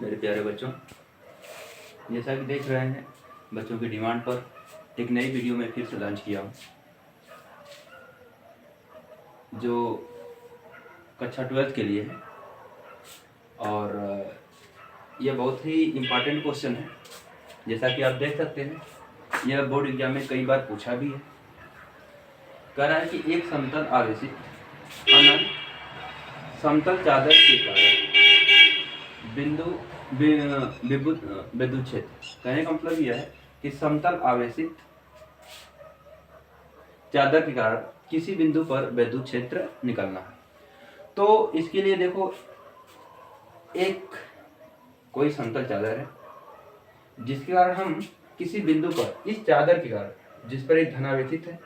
मेरे प्यारे बच्चों, जैसा कि देख रहे हैं, बच्चों की डिमांड पर एक नई वीडियो में फिर से लॉन्च किया हूँ, जो कक्षा 12 के लिए है। और यह बहुत ही इम्पॉर्टेंट क्वेश्चन है। जैसा कि आप देख सकते हैं, यह बोर्ड एग्जाम में कई बार पूछा भी है। कह रहा है कि एक समतल आवेशित अनंत समतल चादर के कारण विद्युत क्षेत्र। कहने का मतलब यह है कि समतल आवेशित चादर के कारण किसी बिंदु पर विद्युत क्षेत्र निकलना है। तो इसके लिए देखो, एक कोई समतल चादर है जिसके कारण हम किसी बिंदु पर, इस चादर के कारण जिस पर एक धनावेशित है,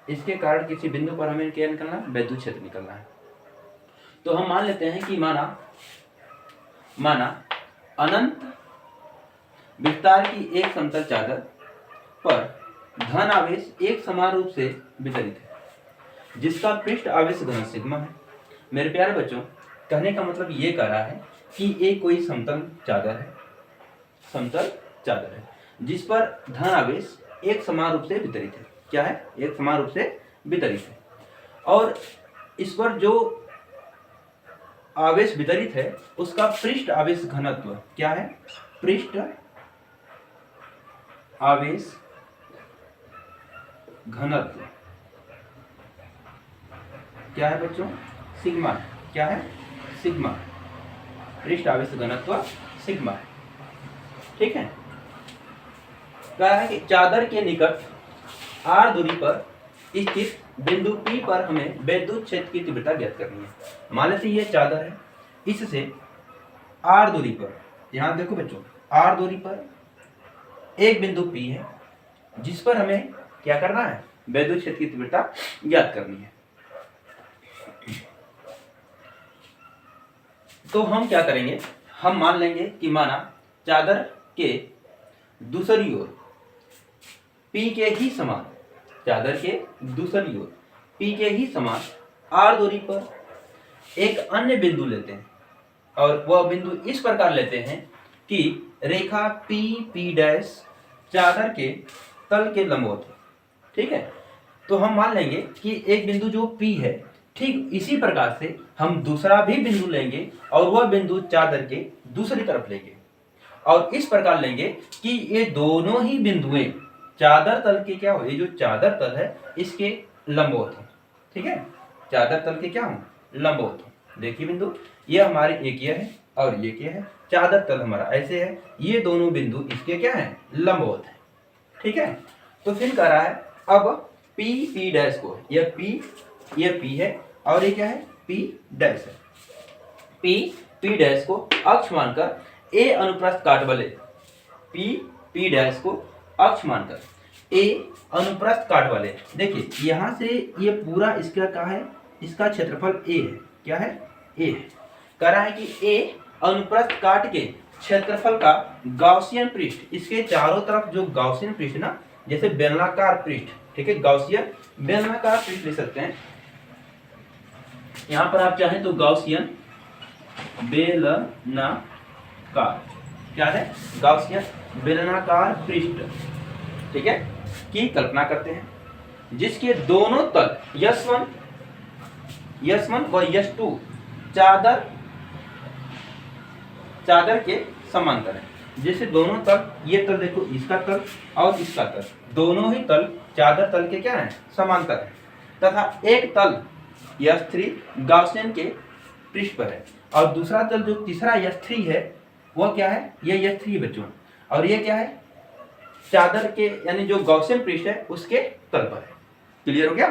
इसके कारण किसी बिंदु पर हमें क्या निकलना है? विद्युत क्षेत्र निकलना है। तो हम मान लेते हैं कि माना अनंत विस्तार की एक समतल चादर पर धन आवेश एक समान रूप से वितरित है, जिसका पृष्ठ आवेश घन सिग्मा है। मेरे प्यारे बच्चों, कहने का मतलब ये कह रहा है कि एक कोई समतल चादर है जिस पर धन आवेश एक समान रूप से वितरित है। क्या है? एक समान रूप से वितरित है। और इस पर जो आवेश वितरित है उसका पृष्ठ आवेश घनत्व क्या है? पृष्ठ आवेश घनत्व क्या है बच्चों? सिग्मा। क्या है? सिग्मा। पृष्ठ आवेश घनत्व सिग्मा है। ठीक है। कहा है कि चादर के निकट r दूरी पर स्थित बिंदु P पर हमें विद्युत क्षेत्र की तीव्रता ज्ञात करनी है। मान लेते ये चादर है, इससे r दूरी पर, यहां देखो बच्चों, r दूरी पर एक बिंदु P है जिस पर हमें क्या करना है? विद्युत क्षेत्र की तीव्रता ज्ञात करनी है। तो हम क्या करेंगे? हम मान लेंगे कि माना चादर के दूसरी ओर P के ही समान, चादर के दूसरी ओर P के ही समान R दूरी पर एक अन्य बिंदु लेते हैं, और वह बिंदु इस प्रकार लेते हैं कि रेखा P डैश चादर के तल के लंबवत है। ठीक है। तो हम मान लेंगे कि एक बिंदु जो P है, ठीक इसी प्रकार से हम दूसरा भी बिंदु लेंगे और वह बिंदु चादर के दूसरी तरफ लेंगे, और इस प्रकार लेंगे कि ये दोनों ही बिंदुएं चादर तल के क्या हो? ये जो चादर तल है इसके लंबवत है। ठीक है। चादर तल के क्या हो? लंबवत हो। देखिए बिंदु, ये हमारे एक ये है और ये क्या है? चादर तल हमारा ऐसे है, ये दोनों बिंदु इसके क्या है? लंबवत है। ठीक है। तो फिर कह रहा है अब P डैश को, ये P है और ये क्या है? P डैश है। P डैश को अक्ष मानकर A अनुप्रस्थ काट वाले P डैश को अक्ष मानकर A अनुप्रस्थ काट वाले, देखिए यहां से ये पूरा इसका क्या है? इसका क्षेत्रफल A है। क्या है? A है। कह रहा है कि A अनुप्रस्थ काट के क्षेत्रफल का गॉसियन पृष्ठ, इसके चारों तरफ जो गॉसियन पृष्ठ ना, जैसे बेलनाकार पृष्ठ, ठीक है, गॉसियन बेलनाकार पृष्ठ ले सकते हैं। यहां पर आप चाहें तो गॉसियन बेलनाकार, क्या है? गॉसियन बेलनाकार पृष्ठ, ठीक है, की कल्पना करते हैं, जिसके दोनों तल यस1 व यस2 चादर के समांतर है। जैसे दोनों तल, ये तल देखो, इसका तल और इसका तल, दोनों ही तल चादर तल के क्या है? समांतर है। तथा एक तल यस3 गॉसियन के पृष्ठ पर है, और दूसरा तल जो तीसरा यस3 है वह क्या है? ये यस3 बच्चों, और ये क्या है? चादर के, यानी जो गॉसियन पृष्ठ है उसके तल पर है। क्लियर हो गया?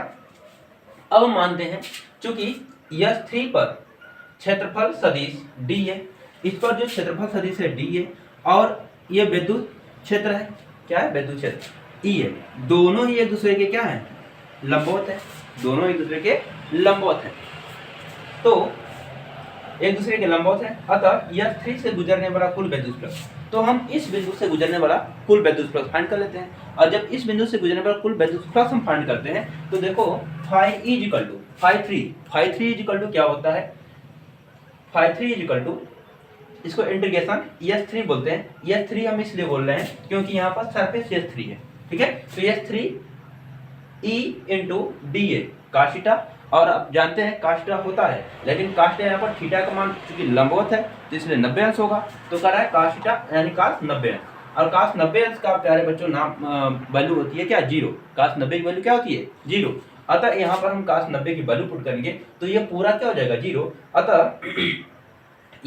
अब हम मानते हैं चूंकि यस3 पर क्षेत्रफल सदिश D है, इस पर जो क्षेत्रफल सदिश है D है, और ये विद्युत क्षेत्र है। क्या है? विद्युत क्षेत्र E है। दोनों ही एक दूसरे के क्या है? लंबवत है। दोनों एक दूसरे के लंबवत है। तो एक दूसरे के लंबवत है, अतः यस3 से गुजरने वाला कुल विद्युत फ्लक्स, तो हम इस बिंदु से गुजरने वाला कुल विद्युत फ्लक्स फाइंड कर लेते हैं। और जब इस बिंदु से गुजरने वाला कुल विद्युत फ्लक्स हम फाइंड करते हैं तो देखो फाई इक्वल टू फाई 3 क्या होता है? फाई 3 इसको इंटीग्रेशन S3 बोलते हैं। S3 हम इसलिए बोल रहे हैं क्योंकि यहाँ पर सरफेस S3 है, ठीक है। तो S3 E into D A cos theta, और आप जानते हैं cos थीटा होता है, लेकिन cos थीटा यहाँ पर थीटा का मान चूंकि लंबवत है तो इसलिए 90 अंश होगा, तो कर रहा है cos थीटा यानी cos 90 अंश। और cos 90 अंश का प्यारे बच्चों नाम वैल्यू होती है क्या, 0। cos 90 की वैल्यू क्या होती है, 0। अतः यहाँ पर हम cos 90 की वैल्यू पुट करेंगे तो ये पूरा क्या हो जाएगा, 0। अतः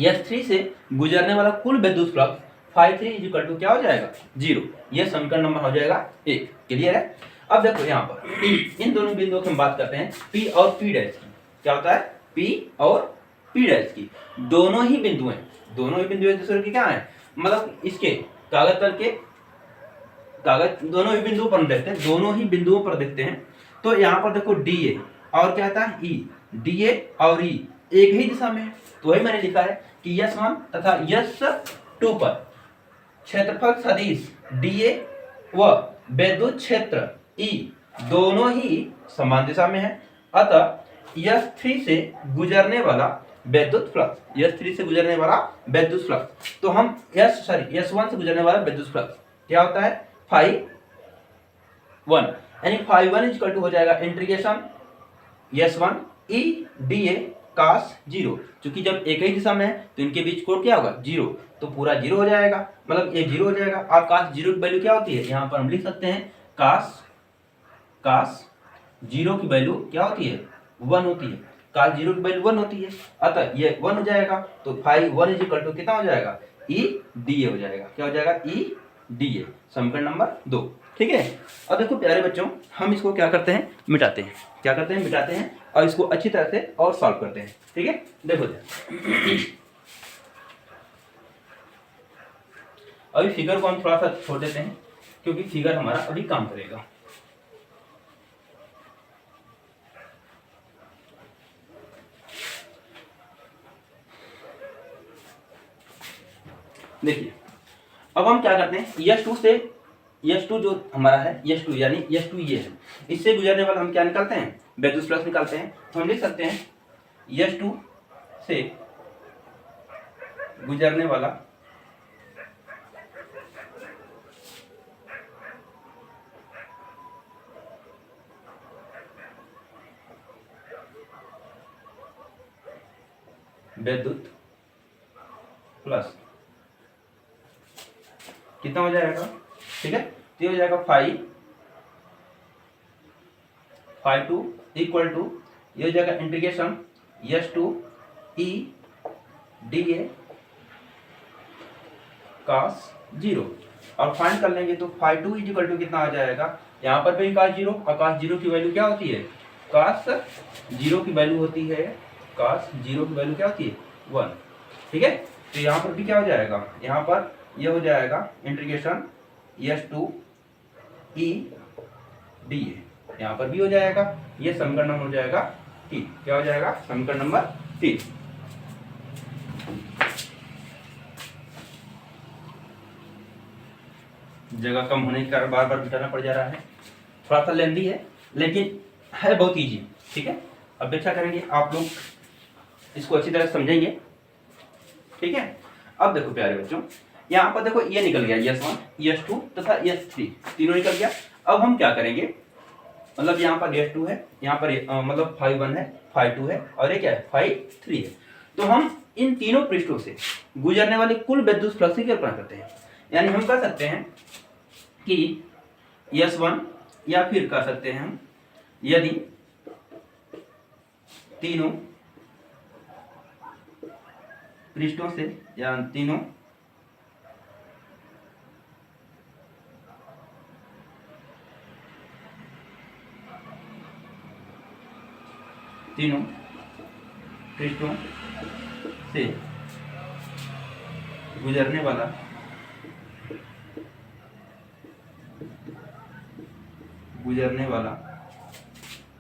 S3 से गुजरने वाला कुल विद्युत फ्लक्स φ3 इक्वल टू क्या हो जाएगा, 0। ये समीकरण नंबर हो जाएगा 1। क्लियर है। अब देखो यहाँ पर इन दोनों बिंदुओं की हम बात करते हैं P और P डैश की। क्या होता है, P और P डैश की दोनों ही बिंदु एक दूसरे के क्या है, मतलब इसके कागज तल के दोनों ही बिंदुओं पर देखते हैं। तो यहाँ पर देखो DA और क्या था, E, DA और E एक ही दिशा में है, तो वही मैंने लिखा है कि S1 तथा S2 पर क्षेत्रफल सदिश DA व विद्युत क्षेत्र E दोनों ही समान दिशा में है। अतः S3 से गुजरने वाला विद्युत फ्लक्स, तो हम S1 से गुजरने वाला विद्युत फ्लक्स क्या होता है, φ1, यानी φ1 इक्वल टू हो जाएगा integration S1 E dA cos 0। क्योंकि जब एक ही दिशा में है तो इनके बीच कोण क्या होगा, 0, तो पूरा 0 हो जाएगा, मतलब ये 0 हो जाएगा। और cos 0 की वैल्यू क्या होती है, यहाँ पर हम लिख सकते हैं cos 0 की वैल्यू क्या होती है, 1 होती है। cos 0 की वैल्यू 1 होती है, अतः ये 1 हो जाएगा, तो φ1 इक्वल टू कितना हो जाएगा, E dA हो जाएगा। क्या हो जाएगा, E dA, समीकरण नंबर 2। ठीक है। अब देखो प्यारे बच्चों, हम इसको क्या करते हैं, मिटाते हैं और इसको अच्छी तरह से और सॉल्व करते हैं। ठीक है, देखो अभी फिगर को हम थोड़ा सा छोड़ देते हैं क्योंकि फिगर हमारा अभी काम करेगा। देखिए अब हम क्या करते हैं, S2 जो हमारा है, S2 यानी S2 ये है, इससे गुजरने वाला हम क्या निकालते हैं, विद्युत फ्लक्स निकालते हैं। तो हम लिख सकते हैं S2 से गुजरने वाला विद्युत फ्लक्स कितना हो जाएगा, ठीक है। तो हो जाएगा φ2 इक्वल टू ये हो जाएगा integration S2 E dA cos 0, और फाइंड कर लेंगे तो φ2 इक्वल टू कितना आ जाएगा, यहाँ पर भी cos 0, और cos 0 की वैल्यू क्या होती है, cos 0 की वैल्यू होती है, cos 0 की वैल्यू क्या होती है, 1। ठीक है, तो यहाँ पर भी क्या हो जाएगा, यहाँ पर ये हो जाएगा इंटीग्रेशन S2 E dA, यहाँ पर भी हो जाएगा, ये समीकरण नंबर हो जाएगा 3। क्या हो जाएगा, समीकरण नंबर 3। जगह कम होने के कारण बार बार बिठाना पड़ जा रहा है, थोड़ा सा लेंदी है लेकिन है बहुत इजी। ठीक है, अब व्याख्या करेंगे, आप लोग इसको अच्छी तरह समझेंगे। ठीक है, अब देखो प्यारे बच्चों, यहाँ पर देखो ये निकल गया S1, S2 तथा S3 तीनों निकल गया। अब हम क्या करेंगे, मतलब यहाँ पर S2 है, यहाँ पर मतलब φ1 है, φ2 है, और ये क्या है, φ3 है। तो हम इन तीनों पृष्ठों से गुजरने वाले कुल विद्युत फ्लक्स की कल्पना करते हैं। यानी हम कह सकते हैं कि S1, या फिर कह सकते हैं हम, यदि तीनों पृष्ठों से या तीनों पृष्ठों से गुजरने वाला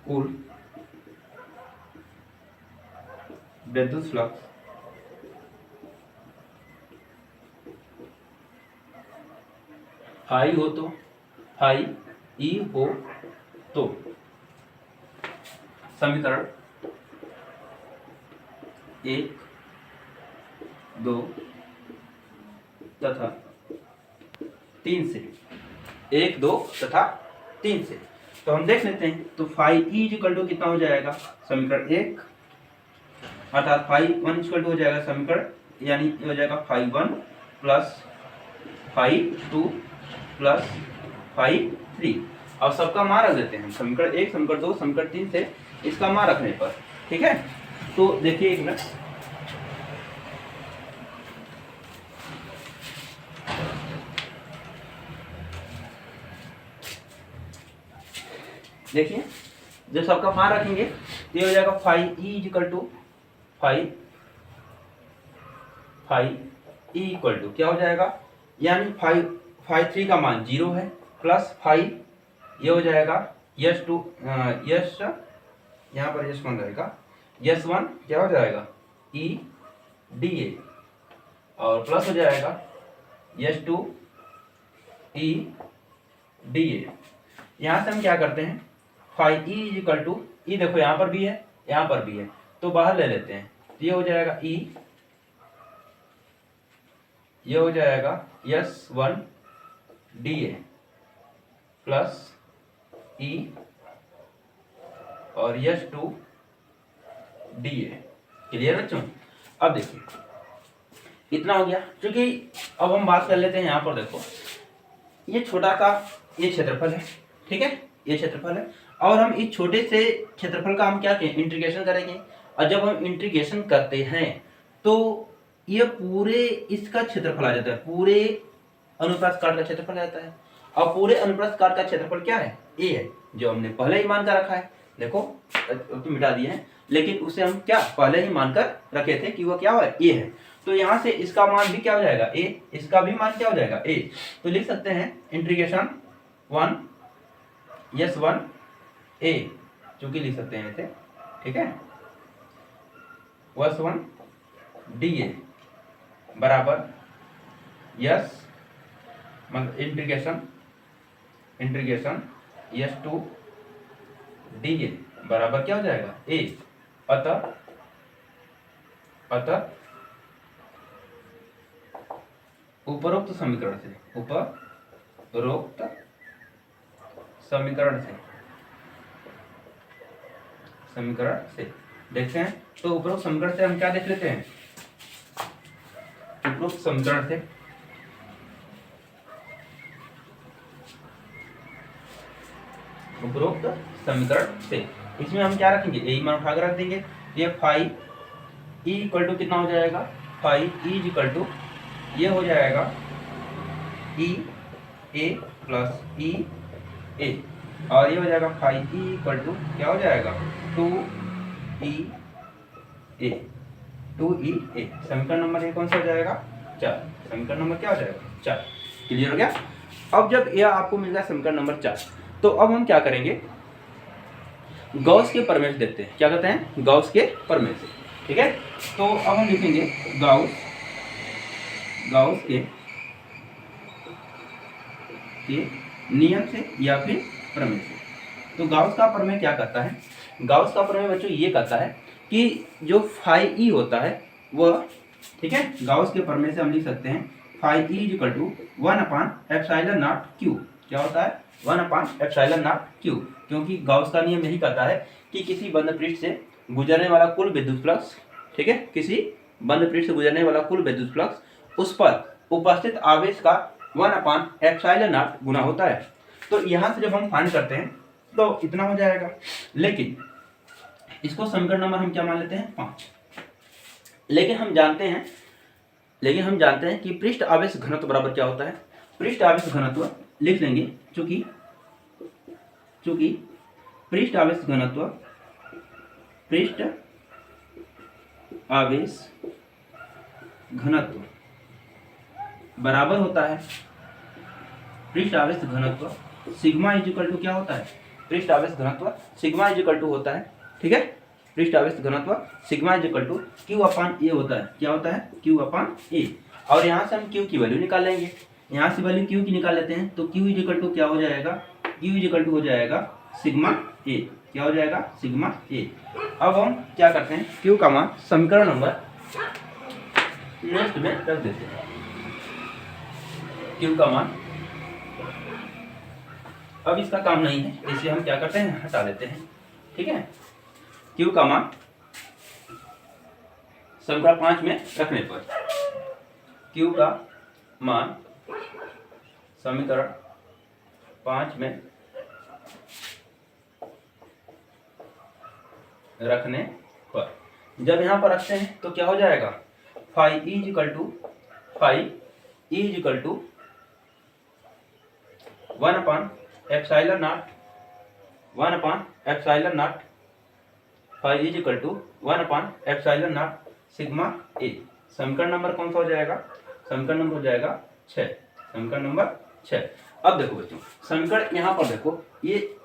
कुल विद्युत फ्लक्स फाई ई हो तो समीकरण 1, 2, तथा 3 से, 1 2 तथा 3 से। तो हम देख लेते हैं। तो फाई ई इक्वल टू कितना हो जाएगा, समीकरण 1, अर्थात फाई 1 इक्वल टू हो जाएगा समीकरण, यानी हो जाएगा phi 1 plus phi 2 plus phi 3। अब सबका मान रख देते हैं, समीकरण 1, समीकरण 2, समीकरण 3 से इसका मान रखने पर, ठीक है। तो देखिए एक मिनट, देखिए जब सबका मान रखेंगे तो ये हो जाएगा phi E equal to phi E equal to क्या हो जाएगा, यानी फाई 3 का मान 0 है, प्लस फाई ये हो जाएगा यस 2 यस, यहाँ पर यस 1 रहेगा, यस 1 क्या हो जाएगा ई डी ए, और प्लस हो जाएगा यस 2 ई डी ए। यहाँ से हम क्या करते हैं, फाई ई इक्वल टू ई, देखो यहाँ पर भी है यहाँ पर भी है, तो बाहर ले लेते हैं। तो ये हो जाएगा ई, ये हो जाएगा यस 1 डी ए प्लस ई और यस 2 डी ए। क्लियर बच्चों। अब देखिए इतना हो गया। क्योंकि अब हम बात कर लेते हैं, यहाँ पर देखो ये छोटा सा ये क्षेत्रफल है, ठीक है, ये क्षेत्रफल है, और हम इस छोटे से क्षेत्रफल का हम क्या करें, इंटीग्रेशन करेंगे। और जब हम इंटीग्रेशन करते हैं तो ये पूरे इसका क्षेत्रफल आ जाता है, पूरे अनुप्रस्थ काट का क्षेत्रफल आ जाता है। और पूरे अनुप्रस्थ काट का क्षेत्रफल क्या है, ए है, जो हमने पहले ही मान कर रखा है। देखो तो मिटा दिए हैं, लेकिन उसे हम क्या पहले ही मानकर रखे थे कि वो क्या है, ए है। तो यहाँ से इसका मान भी क्या हो जाएगा, ए, इसका भी मान क्या हो जाएगा, ए। तो लिख सकते हैं इंटीग्रेशन 1 यस 1 ए, चूंकि लिख सकते हैं ऐसे, ठीक है, यस 1 डी ए बराबर यस मतलब इंटीग्रेशन यस 2 डी ए बराबर क्या हो जाएगा, ए। अतः उपरोक्त समीकरण से देखते हैं। तो उपरोक्त समीकरण से हम क्या देख लेते हैं, उपरोक्त समीकरण से इसमें हम क्या रखेंगे, ए मान उठा कर रख देंगे। ये फाई ई इक्वल टू कितना हो जाएगा, फाई ई इक्वल टू ये हो जाएगा ई ए प्लस ई ए, और ये हो जाएगा फाई ई इक्वल टू क्या हो जाएगा 2 ई ए। समीकरण नंबर 1 कौन सा हो जाएगा, 4। समीकरण नंबर क्या हो जाएगा, 4। क्लियर हो गया। अब जब यह आपको मिल जाए समीकरण नंबर 4, तो अब हम क्या करेंगे, गॉस के प्रमेय से देखते हैं। क्या कहते हैं, गॉस के प्रमेय से, ठीक है। तो अब हम लिखेंगे गॉस के नियम से या फिर प्रमेय से। तो गॉस का प्रमेय क्या कहता है, गॉस का प्रमेय बच्चों ये कहता है कि जो फाई ई होता है वह, ठीक है, गॉस के प्रमेय से हम लिख सकते हैं phi E equal to 1/ε0 Q. क्या होता है, 1/ε0 क्यू, क्योंकि गॉस का नियम यही कहता है कि किसी बंद पृष्ठ से गुजरने वाला कुल विद्युत फ्लक्स, ठीक है, किसी बंद पृष्ठ से गुजरने वाला कुल विद्युत फ्लक्स उस पर उपस्थित आवेश का 1/ε0 गुना होता है। तो यहाँ से जब हम फाइंड करते हैं तो इतना हो जाएगा, लेकिन इसको समीकरण नंबर हम क्या मान लेते हैं, 5। लेकिन हम जानते हैं कि पृष्ठ आवेश घनत्व बराबर क्या होता है, पृष्ठ आवेश घनत्व लिख लेंगे, चूंकि पृष्ठ आवेश घनत्व बराबर होता है पृष्ठ आवेश घनत्व सिग्मा इक्वल टू क्या होता है, पृष्ठ आवेश घनत्व सिग्मा इक्वल टू होता है, ठीक है, पृष्ठ आवेश घनत्व सिग्मा इक्वल टू Q/A होता है। क्या होता है, Q/A। और यहाँ से हम Q की वैल्यू निकाल लेंगे, यहाँ से वैल्यू Q की निकाल लेते हैं। तो Q इक्वल टू क्या हो जाएगा, Q इक्वल टू हो जाएगा सिग्मा A। क्या हो जाएगा, सिग्मा A। अब हम क्या करते हैं, Q का मान समीकरण नंबर नेक्स्ट में रख देते हैं। Q का मान, अब इसका काम नहीं है इसलिए हम क्या करते हैं, हटा देते हैं। ठीक है, Q का मान समीकरण 5 में रखने पर, Q का मान समीकरण 5 में रखने पर, जब यहाँ पर रखते हैं तो क्या हो जाएगा, phi E equal to epsilon naught phi E equal to epsilon naught sigma A. समीकरण नंबर कौन सा हो जाएगा, समीकरण नंबर हो जाएगा 6, समीकरण नंबर 6। अब देखो बच्चों, समीकरण यहाँ पर देखो, ये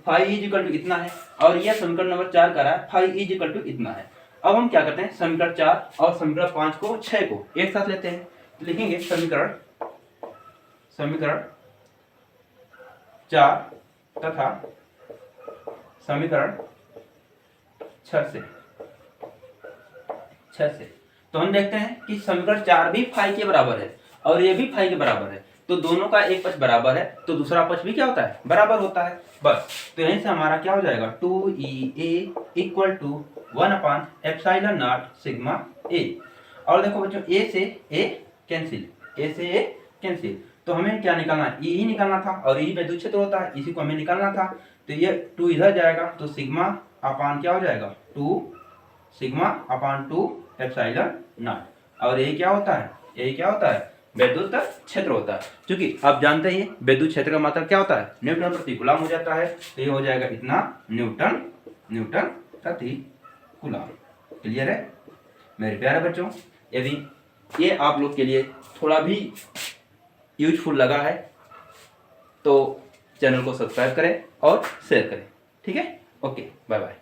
फाई ई इक्वल टू इतना है और यह समीकरण नंबर 4 का रहा है फाई ई इक्वल टू इतना है। अब हम क्या करते हैं, समीकरण 4 और समीकरण 5 को 6 को एक साथ लेते हैं, तो लिखेंगे समीकरण 4 तथा समीकरण 6 से तो हम देखते हैं कि समीकरण 4 भी फाई के बराबर है और ये भी फाई के बराबर है, तो दोनों का एक पक्ष बराबर है तो दूसरा पक्ष भी क्या होता है, बराबर होता है। बस, तो यहीं से हमारा क्या हो जाएगा, 2EA equal to epsilon naught sigma A. और देखो बच्चों, ए से ए कैंसिल, तो हमें क्या निकालना है, ई ही निकालना था और ई विद्युत क्षेत्र होता है, इसी को हमें निकालना था। तो ये 2 इधर जाएगा तो सिग्मा अपान क्या हो जाएगा, 2 सिग्मा अपान 2 एप्सिलॉन नॉट। और ये क्या होता है, विद्युत क्षेत्र होता है। क्योंकि आप जानते हैं विद्युत क्षेत्र का मात्रा क्या होता है, न्यूटन प्रति कूलम हो जाता है, तो ये हो जाएगा इतना न्यूटन प्रति कूलम। क्लियर है मेरे प्यारे बच्चों? यदि ये आप लोग के लिए थोड़ा भी यूजफुल लगा है तो चैनल को सब्सक्राइब करें और शेयर करें। ठीक है, ओके, बाय बाय।